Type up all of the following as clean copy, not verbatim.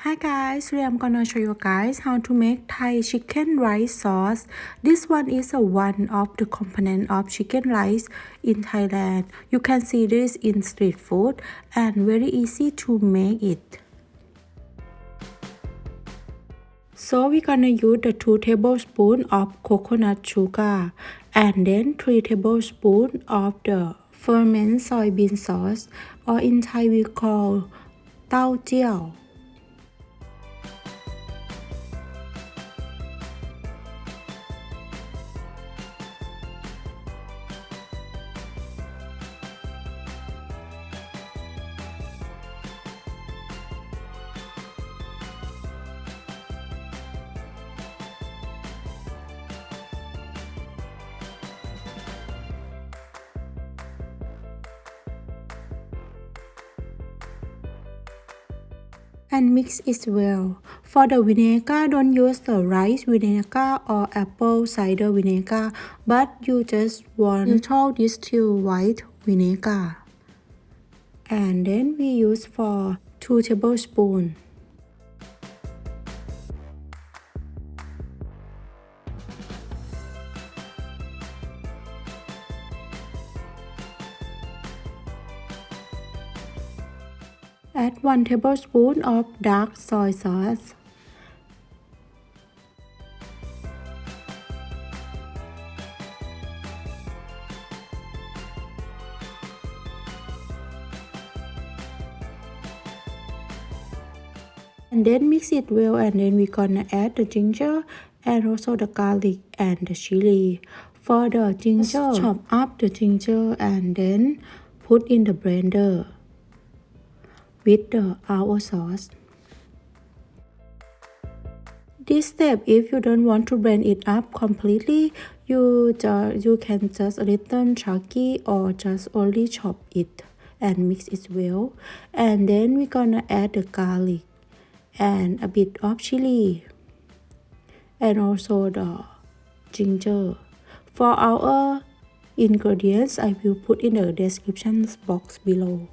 Hi guys, today I'm gonna show you guys how to make Thai chicken rice sauce. This one is one of the component of chicken rice in Thailand. You can see this in street food and very easy to make it. So we're gonna use the 2 tablespoons of coconut sugar and then 3 tablespoons of the fermented soybean sauce, or in Thai we call Tao Jiew. And mix it well. For the vinegar, don't use the rice vinegar or apple cider vinegar, but you just want neutral distilled white vinegar. And then we use for 2 tablespoons. Add 1 tablespoon of dark soy sauce. And then mix it well, and then we're gonna add the ginger and also the garlic and the chili. For the ginger, chop up the ginger and then put in the blender with our sauce. This step, if you don't want to blend it up completely, you can just a little chunky or just only chop it and mix it well. And then we're gonna add the garlic and a bit of chili and also the ginger. For our ingredients, I will put in the description box below.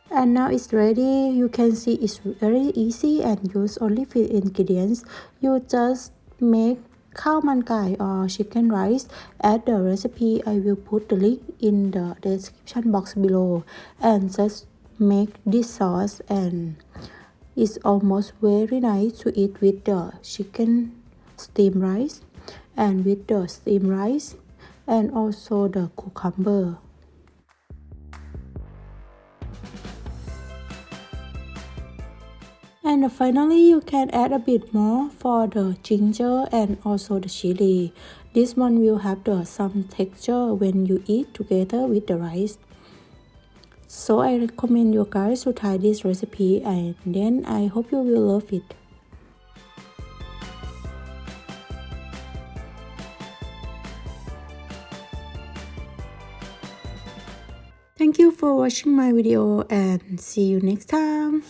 And now it's ready. You can see it's very easy and use only few ingredients. You just make Khao Mun Gai or chicken rice. Add the recipe. I will put the link in the description box below. And just make this sauce, and it's almost very nice to eat with the chicken steamed rice and with the steamed rice and also the cucumber. And finally, you can add a bit more for the ginger and also the chili. This one will have some texture when you eat together with the rice. So I recommend you guys to try this recipe, and then I hope you will love it. Thank you for watching my video and see you next time.